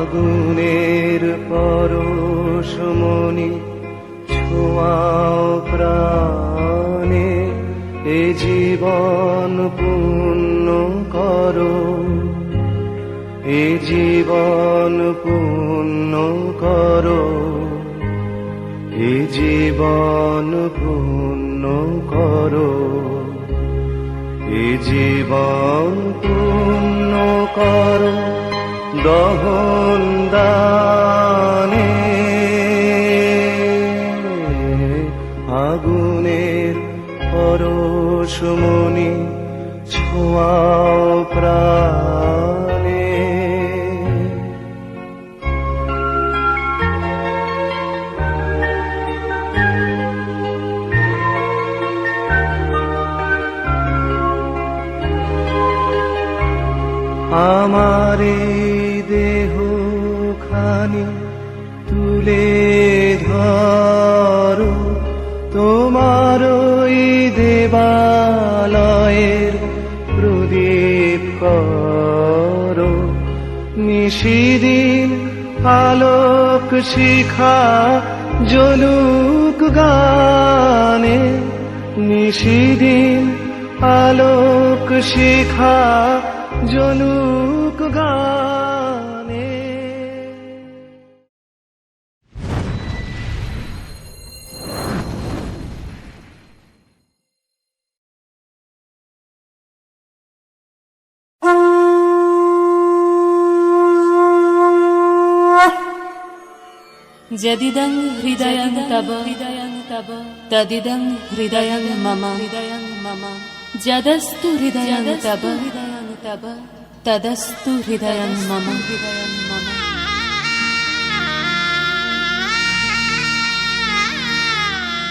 আগুনের পরশমণি ছোঁয়াও প্রাণে, এ জীবন পূর্ণ করো, এ জীবন পূর্ণ করো, এ জীবন পূর্ণ করো, এ জীবন পূর্ণ করো দহন দানে। আগুনের পরশমণি ছোঁয়াও প্রাণে। আমার দেহ খানি তুলে ধরো, তোমার ওই দেবালয়ের প্রদীপ করো। নিশিদিন আলোক শিখা জ্বলুক গানে, নিশিদিন আলোক শিখা জ্বলুক গানে। যদিদং হৃদয়ং তব তদিদং হৃদয়ং মম যদস্তু হৃদয়ং তব তদস্তু হৃদয়ং মম।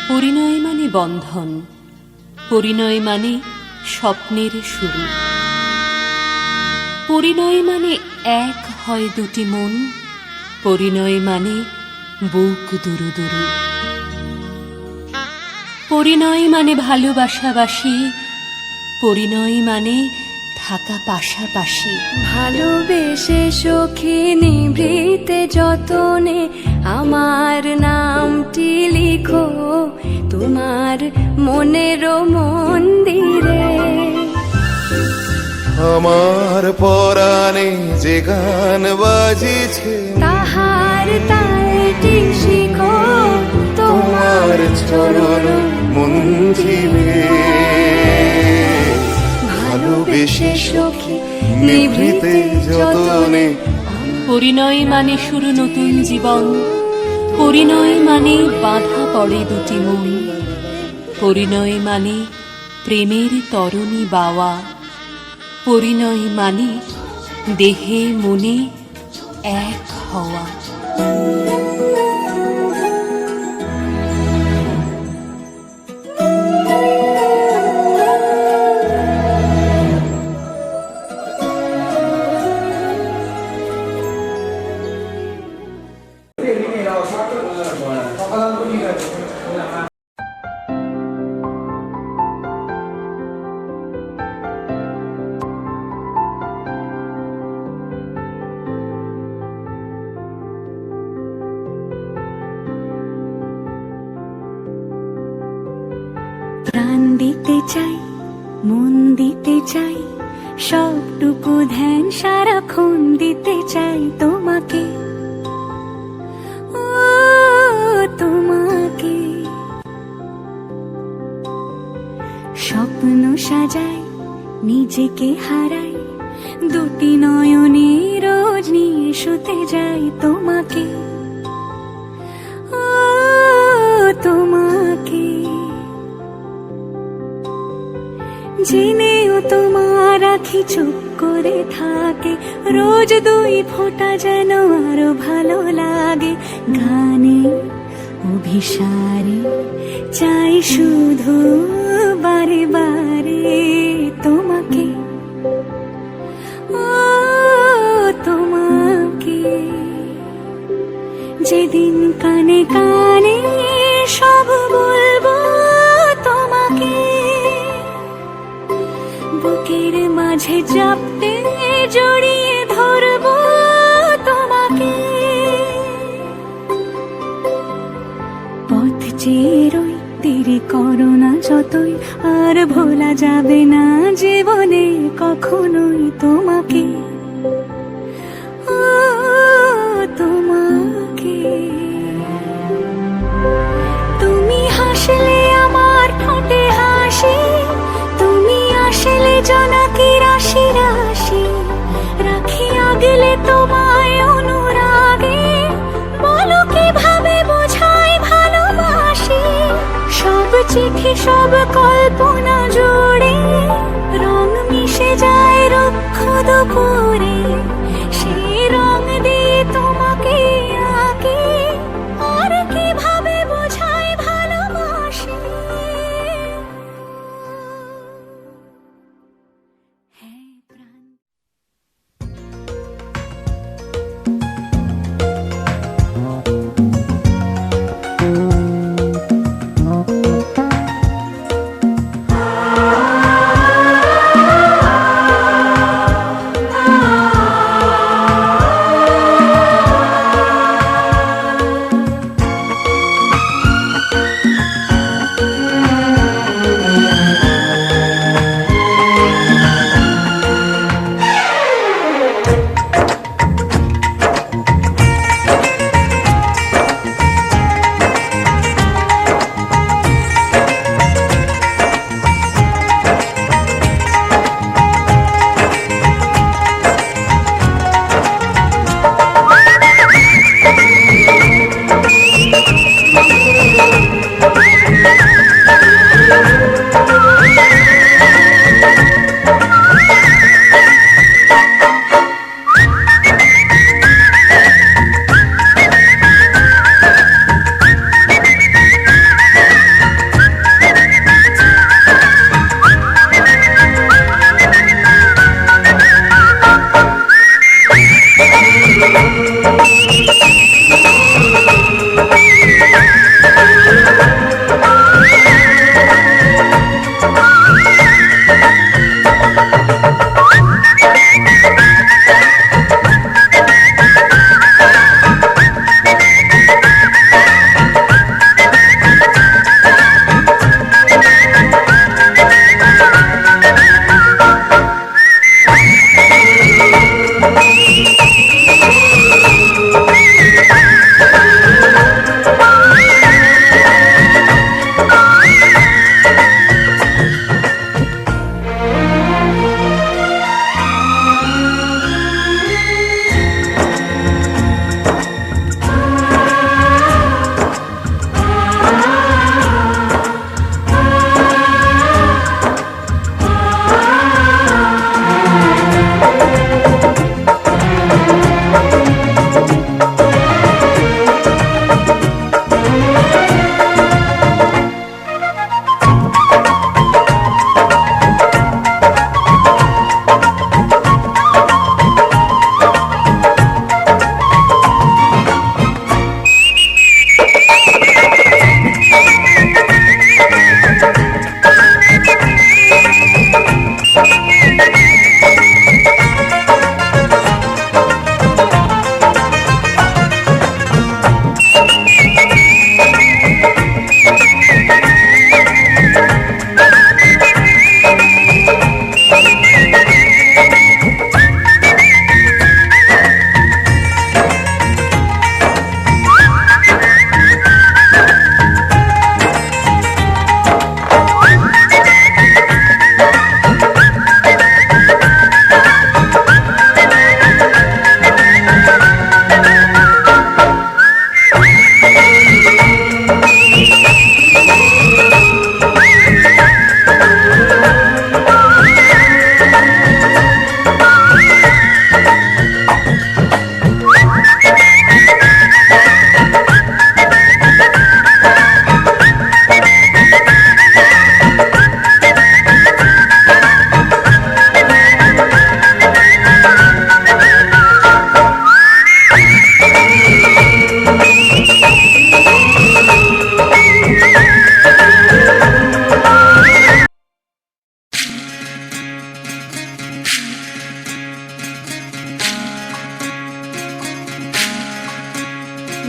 পরিণয় মানে বন্ধন, পরিণয় মানে স্বপ্নের শুরু, পরিণয় মানে এক হয় দুটি মন, পরিণয় মানে বুক দুরু দুরু, পরিণয় মানে ভালোবাসাবাসি, পরিণয় মানে থাকা পাশাপাশি। ভালোবেসে সখী নিভৃতে যতনে আমার নামটি লিখো তোমার মনের মন্দিরে। আমার পরাণে যে গান বাজিছে তাহার তালটি শিখো তোমার চরণ মঞ্জিলে। ভালোবেসে সখী নিভৃতে যতনে। পরিণয় মানে শুরু নতুন জীবন, পরিণয় মানে বাঁধা পড়ে দুটি মন, পরিণয় মানে প্রেমের তরণী বাওয়া, পরিণয় মানে দেহে মনে এক হওয়া। প্রাণ দিতে চাই, মন দিতে চাই, সবটুকু ধ্যান সারাক্ষণ দিতে চাই তোমাকে, ও তোমাকে। স্বপ্ন সাজাই, নিজেকে হারাই, দুটি নয়নে রোজ নিয়ে শুতে যাই তোমাকে, ও তোমাকে। জেনেও তোমার আখি চুপ করে থাকে, রোজ দুই ফোঁটা যেন আরো ভালো লাগে। গানে অভিসারে চাই শুধু বারে বারে তোমাকে, ও তোমাকে। যেদিন কানে কানে সব বলবো তোমাকে, বুকের মাঝে চাপতে জড়িয়ে ধরবো তোমাকে, চেয়ে রই, দেরি করো না যতই, আর ভোলা যাবে না জীবনে কখনোই তোমাকে, ও তোমাকে। তুমি হাসলে আমার ঠোঁটে হাসি, তুমি আসলে জোনাকি রাশি রাশি, রাখি আগলে তোমায় অনুরাগে, বলো কিভাবে বোঝাই ভালোবাসি। সব চিঠি সব কল্পনা জুড়ে রং মিশে যায় রুক্ষ দুপুরে, সেই রং দিয়ে তোমাকে আঁকি, আর কিভাবে বোঝাই ভালোবাসি। হ্যাঁ প্রাণ।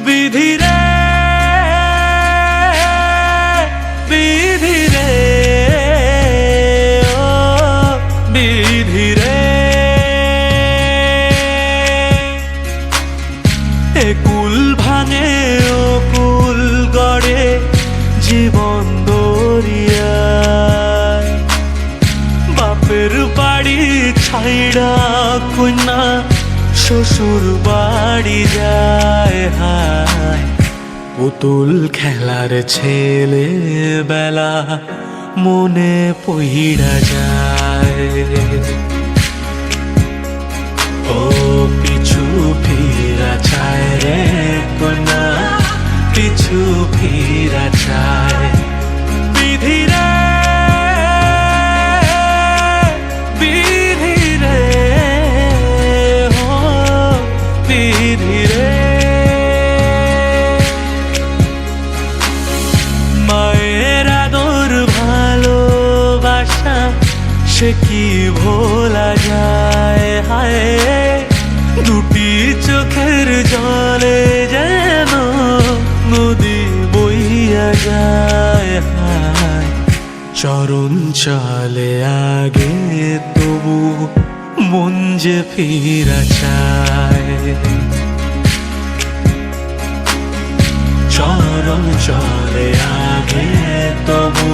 বিধি রে পড়িয়া কন্যা শ্বশুর বাড়ি যায় হায়, পুতুল খেলার ছেলে বেলা মনে পইড়া যায়। ও পিছু ফিরা চায় রে কন্যা, পিছু ফিরা চায়। বিধি রে বিধি রে ও বিধি রে, মায়ের আদর ভালোবাসা সে কি ভোলা যায় হায়, দুটি চোখের জলে যেন নদী বইয়া যায় হায়। চরণ চলে আগে তবু মন যে ফিরা চায়, চরণ চলে আগে তবু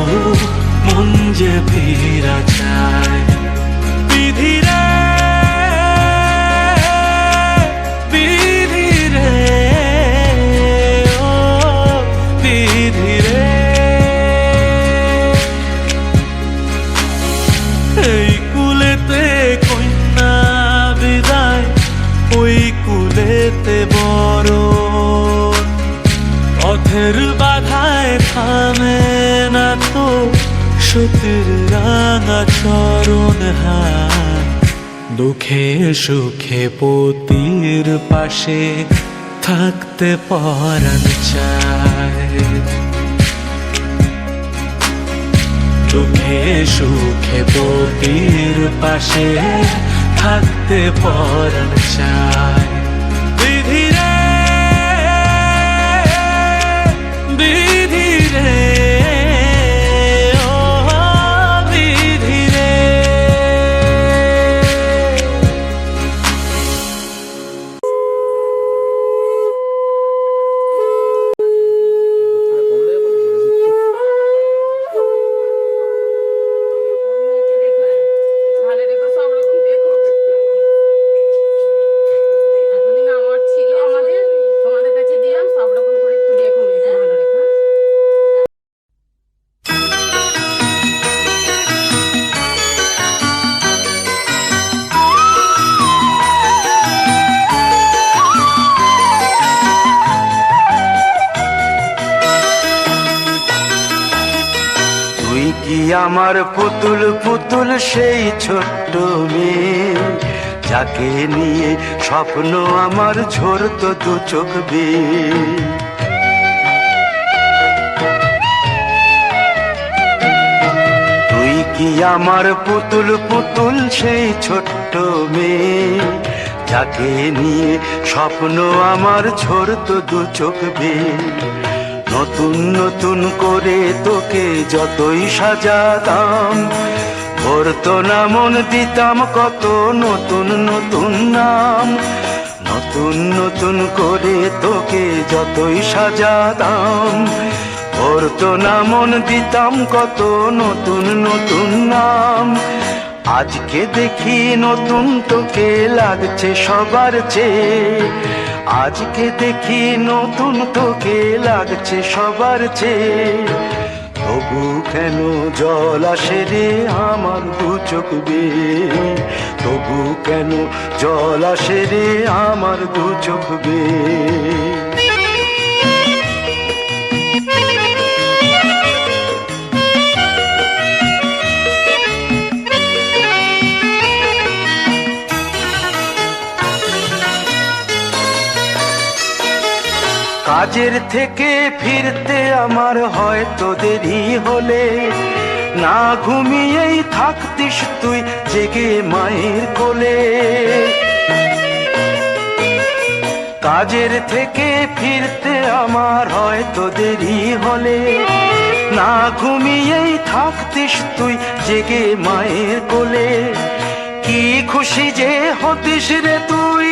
মন যে ফিরা চায়। বিধি রে বিধি রে ও বিধি রে, এই কুলেতে কন্যা বিদায়, ওই কুলেতে বড়, পথের বাধায় থামে না তো সতীর রাঙা চরণ হায়। দুঃখে সুখে পতির পাশে থাকতে পরাণ চায়, দুঃখে সুখে পতির পাশে থাকতে পরাণ চায়। বিধি রে বিধি রে ও বিধি রে। ভালো রেখো, সব রকম দেখো। এতদিন আমার ছিল, তোমাদের কাছে দিলাম, সব রকম করে একটু দেখো মেয়েকে ভালো রেখো। তুই কি আমার পুতুল পুতুল সেই ছোট্ট মেয়ে, যাকে নিয়ে স্বপ্ন আমার ঝরতো দু চোখ বেয়ে। তুই কি আমার পুতুল পুতুল সেই ছোট্ট মেয়ে, যাকে নিয়ে স্বপ্ন আমার ঝরতো দু চোখ বেয়ে। নতুন নতুন করে তোকে যতই সাজাতাম, ভরতো না মন দিতাম কত নতুন নতুন নাম। নতুন নতুন করে তোকে যতই সাজাতাম, ভরতো না মন দিতাম কত নতুন নতুন নাম। আজকে দেখি নতুন তোকে লাগছে সবার চেয়ে, আজকে দেখি নতুন তোকে লাগছে সবার চেয়ে। তবু কেন জল আসে রে আমার দু চোখ বেয়ে, তবু কেন জল আসে রে আমার দু চোখ বেয়ে। কাজের থেকে ফিরতে আমার হয়তো দেরি হলে, না ঘুমিয়েই থাকতিস তুই জেগে মায়ের কোলে। কাজের থেকে ফিরতে আমার হয়তো দেরি হলে, না ঘুমিয়েই থাকতিস তুই জেগে মায়ের কোলে। কি খুশি যে হতিস রে তুই,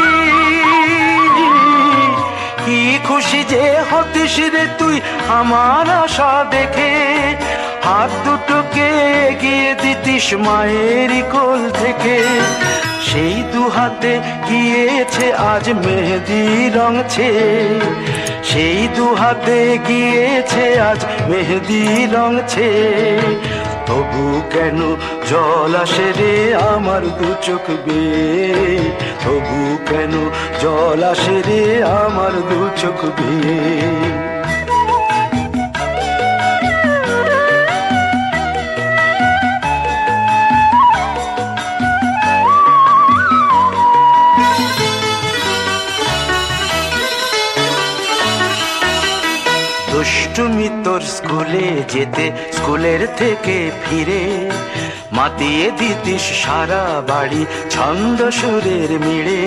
কি খুশি যে হতিস রে তুই আমার আশা দেখে। হাত দুটোকে এগিয়ে দিতিস মায়ের কোল থেকে। সেই দু হাতে গিয়েছে আজ মেহেদি রঙছে, সেই দু হাতে গিয়েছে আজ মেহেদি রঙছে। তবু কেন জল আসে রে আমার দু চোখ বেয়ে, তবু কেন জল আসে রে আমার দু চোখ বেয়ে। দুষ্টুমি তোর স্কুলে যেতে, স্কুলের থেকে ফিরে মাতিয়ে দিতিস সারা বাড়ি ছন্দ সুরের মিড়ে।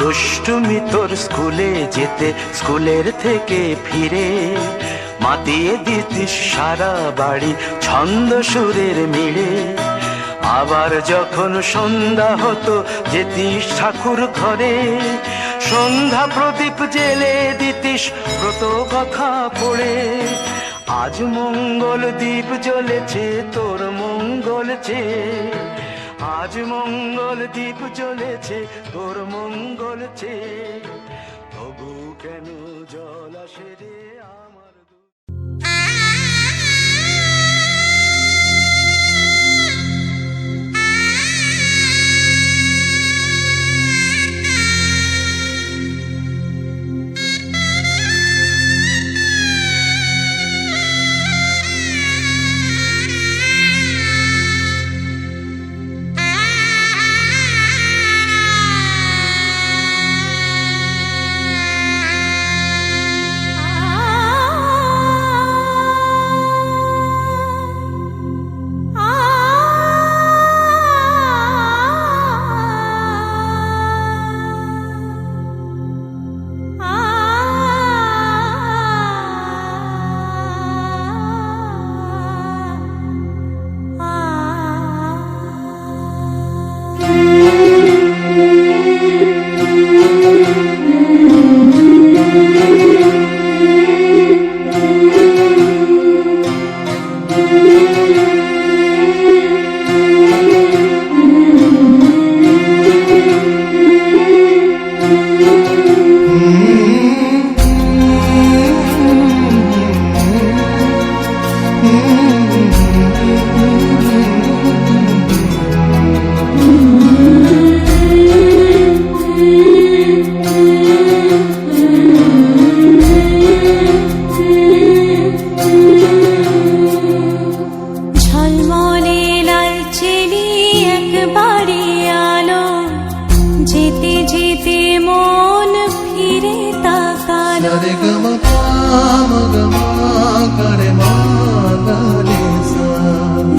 দুষ্টুমি তোর স্কুলে যেতে, স্কুলের থেকে ফিরে মাতিয়ে দিতিস সারা বাড়ি ছন্দ সুরের মিড়ে। আবার যখন সন্ধ্যা হতো যেতিস ঠাকুর ঘরে, সন্ধ্যা প্রদীপ জেলে দিতিস ব্রত কথা পড়ে। আজ মঙ্গল দ্বীপ জ্বলেছে তোর মঙ্গল চেয়ে, আজ মঙ্গল দ্বীপ জ্বলেছে তোর মঙ্গল চেয়ে। তবু কেন জল আসে রে আমার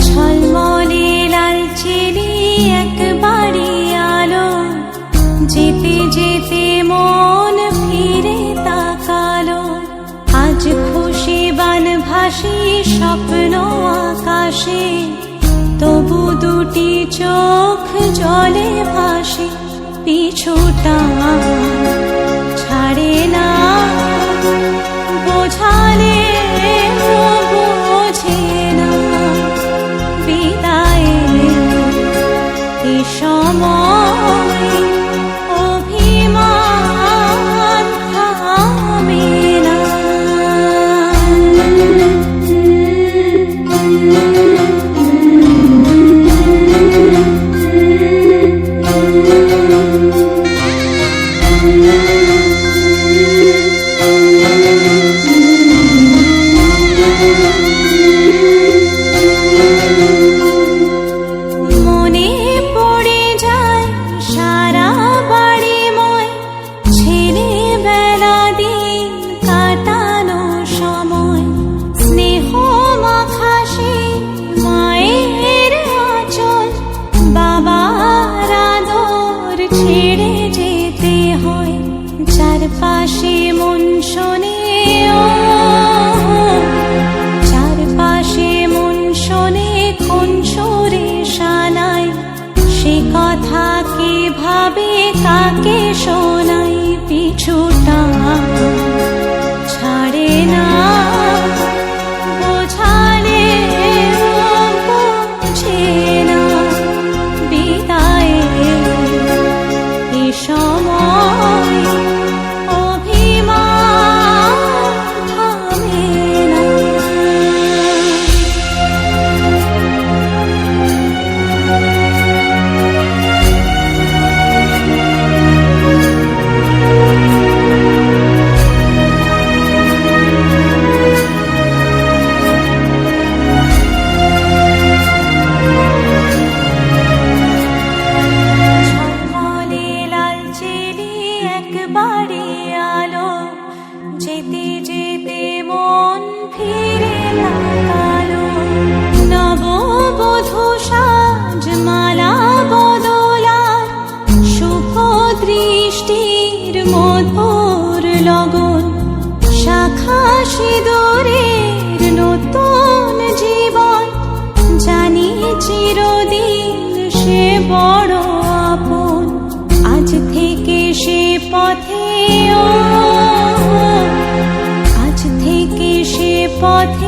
ঝলমলে লালচেরি একবারে আলো, যেতে যেতে মন ফিরে তাকালো। আজ খুশি বান ভাসি স্বপ্ন আকাশে, তবু দুটি চোখ জলে ভাসে। পিছুটা ছাড়ে না, বোঝালে বোঝে না। বিদায়ের এ সময় অভিমান থামে না। মনে পড়ে যায় সারা বাড়িময় ছেলেবেলা দিন কাটানো সময়। স্নেহ মাখাসে মায়ের আঁচল, বাবার আদর ছেড়ে যেতে হয়। চারপাশে মন শোনে, চারপাশে মন শোনে কোন সুরে শানায়। সে কথা কে ভাবে কাকে শোনাই। পিছুটা ছাড়ে না, বোঝালে বড় আপন, আজ থেকে সে পথে, ও আজ থেকে সে পথে